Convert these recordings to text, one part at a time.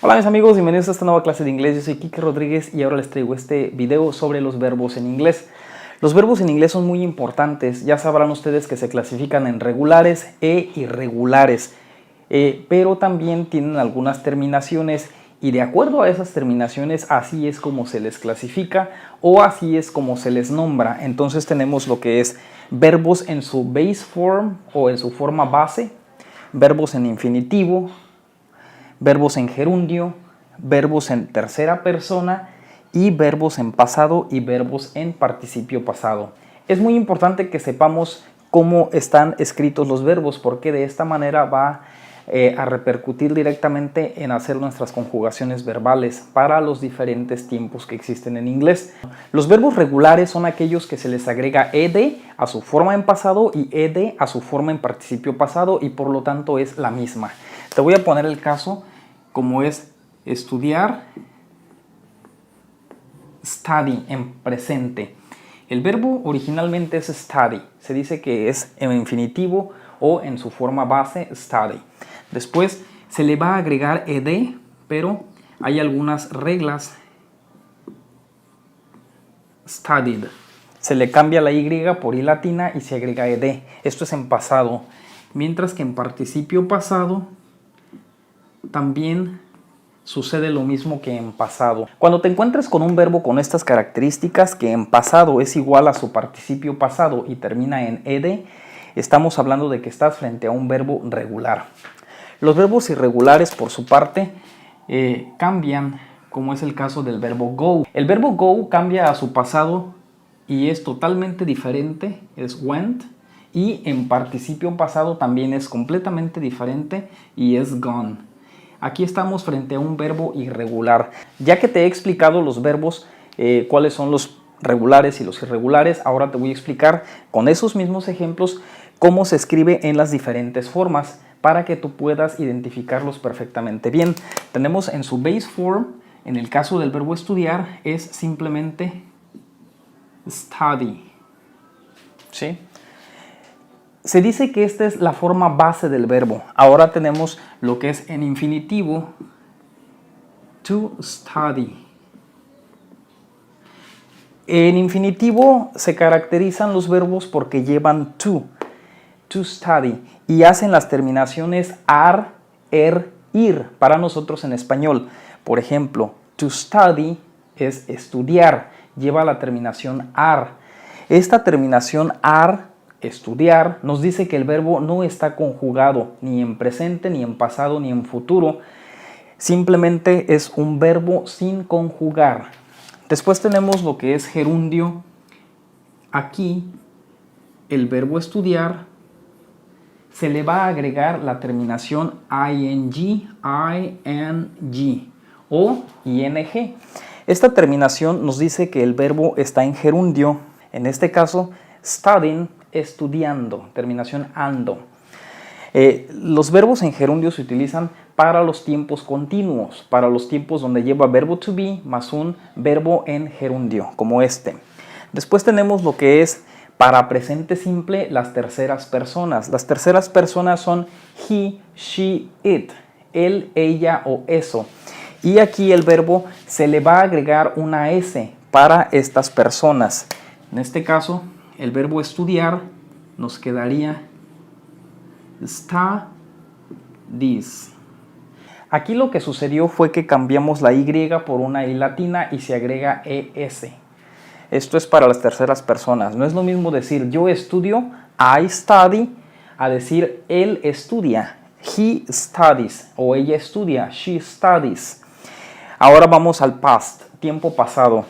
Hola mis amigos, bienvenidos a esta nueva clase de inglés. Yo soy Kike Rodríguez y ahora les traigo este video sobre los verbos en inglés. Los verbos en inglés son muy importantes. Ya sabrán ustedes que se clasifican en regulares e irregulares, pero también tienen algunas terminaciones y de acuerdo a esas terminaciones así es como se les clasifica o así es como se les nombra. Entonces tenemos lo que es verbos en su base form o en su forma base, verbos en infinitivo, verbos en gerundio, verbos en tercera persona y verbos en pasado y verbos en participio pasado. Es muy importante que sepamos cómo están escritos los verbos porque de esta manera va a repercutir directamente en hacer nuestras conjugaciones verbales para los diferentes tiempos que existen en inglés. Los verbos regulares son aquellos que se les agrega ed a su forma en pasado y ed a su forma en participio pasado y por lo tanto es la misma. Te voy a poner el caso como es estudiar, study en presente. El verbo originalmente es study, se dice que es en infinitivo o en su forma base study. Después se le va a agregar ed, pero hay algunas reglas. Studied. Se le cambia la y por i latina y se agrega ed. Esto es en pasado. Mientras que en participio pasado también sucede lo mismo que en pasado. Cuando te encuentres con un verbo con estas características, que en pasado es igual a su participio pasado y termina en ed, estamos hablando de que estás frente a un verbo regular. Los verbos irregulares, por su parte, cambian, como es el caso del verbo go. El verbo go cambia a su pasado y es totalmente diferente, es went, y en participio pasado también es completamente diferente y es gone. Aquí estamos frente a un verbo irregular. Ya que te he explicado los verbos, cuáles son los regulares y los irregulares, ahora te voy a explicar con esos mismos ejemplos cómo se escribe en las diferentes formas para que tú puedas identificarlos perfectamente bien. Tenemos en su base form, en el caso del verbo estudiar, es simplemente study. ¿Sí? Se dice que esta es la forma base del verbo. Ahora tenemos lo que es en infinitivo, to study. En infinitivo se caracterizan los verbos porque llevan to study, y hacen las terminaciones ar, ir para nosotros en español. Por ejemplo, to study es estudiar, lleva la terminación ar. Esta terminación ar, estudiar, nos dice que el verbo no está conjugado ni en presente, ni en pasado, ni en futuro. Simplemente es un verbo sin conjugar. Después tenemos lo que es gerundio. Aquí el verbo estudiar se le va a agregar la terminación ing o ing. Esta terminación nos dice que el verbo está en gerundio. En este caso, studying, estudiando, terminación ando. Los verbos en gerundio se utilizan para los tiempos continuos, para los tiempos donde lleva verbo to be más un verbo en gerundio, como este. Después tenemos lo que es para presente simple las terceras personas. Las terceras personas son he, she, it, él, ella o eso. Y aquí el verbo se le va a agregar una s para estas personas. En este caso, el verbo estudiar nos quedaría studies. Aquí lo que sucedió fue que cambiamos la y por una i latina y se agrega es. Esto es para las terceras personas. No es lo mismo decir yo estudio, I study, a decir él estudia, he studies, o ella estudia, she studies. Ahora vamos al past, tiempo pasado.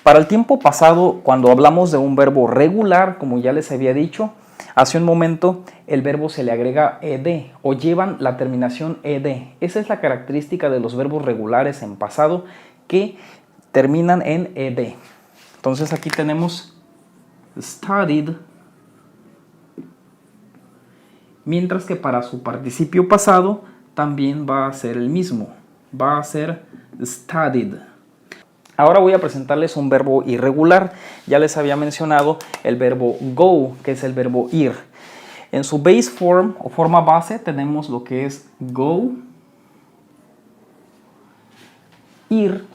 Para el tiempo pasado, cuando hablamos de un verbo regular, como ya les había dicho hace un momento, el verbo se le agrega ed o llevan la terminación ed. Esa es la característica de los verbos regulares en pasado que terminan en ed. Entonces aquí tenemos studied, mientras que para su participio pasado también va a ser el mismo, va a ser studied. Ahora voy a presentarles un verbo irregular. Ya les había mencionado el verbo go, que es el verbo ir. En su base form o forma base tenemos lo que es go, ir.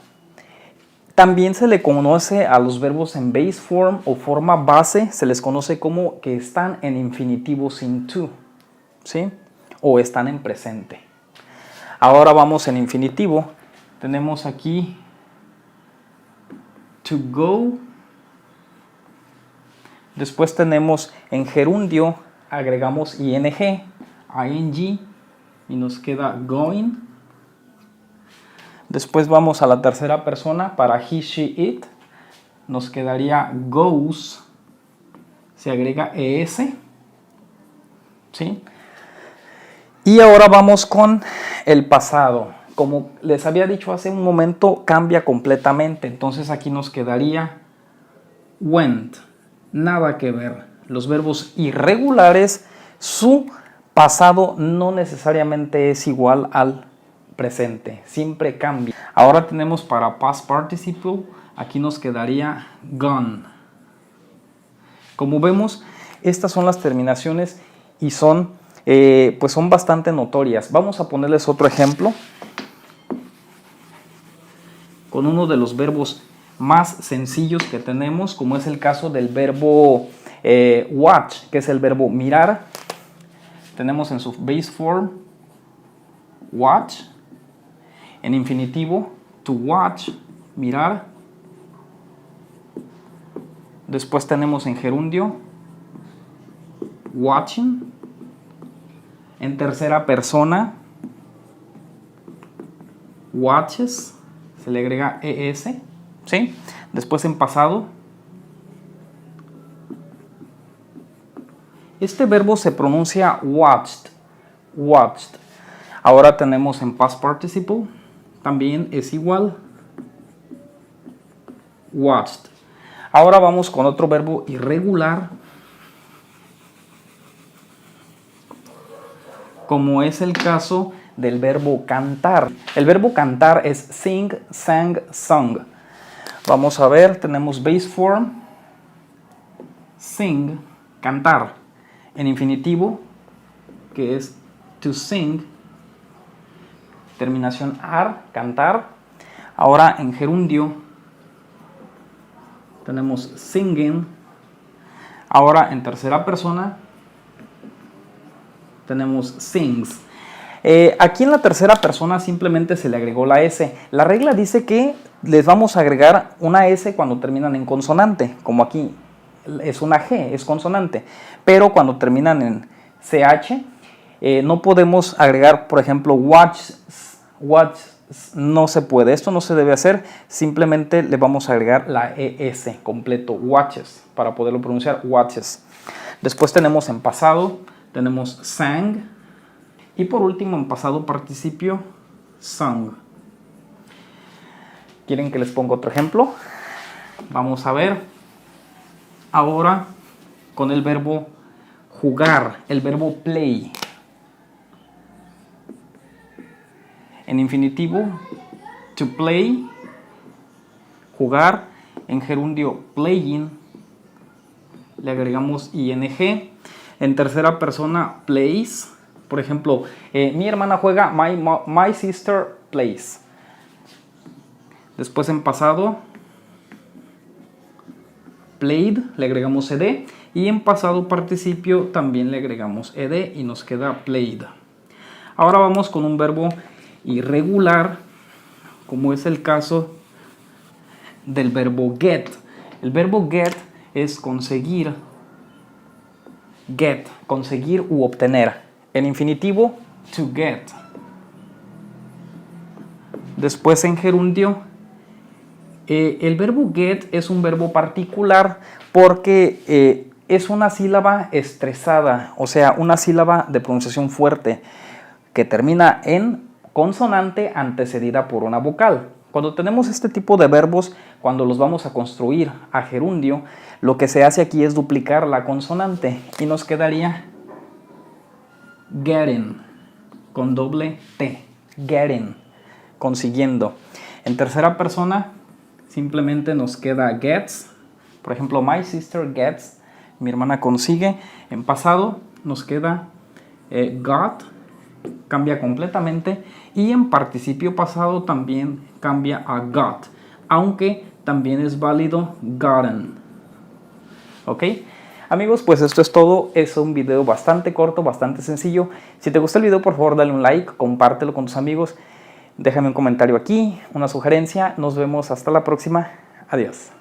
También se le conoce a los verbos en base form o forma base, se les conoce como que están en infinitivo sin to, ¿sí? O están en presente. Ahora vamos en infinitivo. Tenemos aquí to go. Después tenemos en gerundio, agregamos ing, y nos queda going. Después vamos a la tercera persona para he, she, it. Nos quedaría goes. Se agrega es. ¿Sí? Y ahora vamos con el pasado. Como les había dicho hace un momento, cambia completamente. Entonces aquí nos quedaría went. Nada que ver. Los verbos irregulares, su pasado no necesariamente es igual al presente, siempre cambia. Ahora tenemos para past participle, aquí nos quedaría gone. Como vemos, estas son las terminaciones y son, pues son bastante notorias. Vamos a ponerles otro ejemplo con uno de los verbos más sencillos que tenemos, como es el caso del verbo watch, que es el verbo mirar. Tenemos en su base form watch. En infinitivo, to watch, mirar. Después tenemos en gerundio, watching. En tercera persona, watches, se le agrega es, ¿sí? Después en pasado. Este verbo se pronuncia watched, watched. Ahora tenemos en past participle. También es igual, watched. Ahora vamos con otro verbo irregular, como es el caso del verbo cantar. El verbo cantar es sing, sang, sung. Vamos a ver, tenemos base form, sing, cantar. En infinitivo, que es to sing, terminación ar, cantar. Ahora en gerundio tenemos singing. Ahora en tercera persona tenemos sings. Aquí en la tercera persona simplemente se le agregó la S. La regla dice que les vamos a agregar una S cuando terminan en consonante, como aquí es una G, es consonante. Pero cuando terminan en CH, no podemos agregar, por ejemplo, watch, no se puede, esto no se debe hacer, simplemente le vamos a agregar la ES completo, watches, para poderlo pronunciar, watches. Después tenemos en pasado, tenemos sang, y por último en pasado participio, sung. ¿Quieren que les ponga otro ejemplo? Vamos a ver, ahora con el verbo jugar, el verbo play. En infinitivo, to play, jugar. En gerundio, playing, le agregamos ing. En tercera persona, plays. Por ejemplo, mi hermana juega, my sister plays. Después en pasado, played, le agregamos ed. Y en pasado participio también le agregamos ed y nos queda played. Ahora vamos con un verbo irregular, como es el caso del verbo get. El verbo get es conseguir, get, conseguir u obtener. En infinitivo, to get. Después en gerundio, el verbo get es un verbo particular porque es una sílaba estresada, o sea, una sílaba de pronunciación fuerte que termina en consonante antecedida por una vocal. Cuando tenemos este tipo de verbos, cuando los vamos a construir a gerundio, lo que se hace aquí es duplicar la consonante y nos quedaría getting, con doble T, getting, consiguiendo. En tercera persona, simplemente nos queda gets. Por ejemplo, my sister gets, mi hermana consigue. En pasado nos queda got, cambia completamente, y en participio pasado también cambia a got, aunque también es válido gotten. ¿Ok? Amigos, pues esto es todo. Es un video bastante corto, bastante sencillo. Si te gustó el video, por favor dale un like, compártelo con tus amigos, déjame un comentario aquí, una sugerencia. Nos vemos hasta la próxima. Adiós.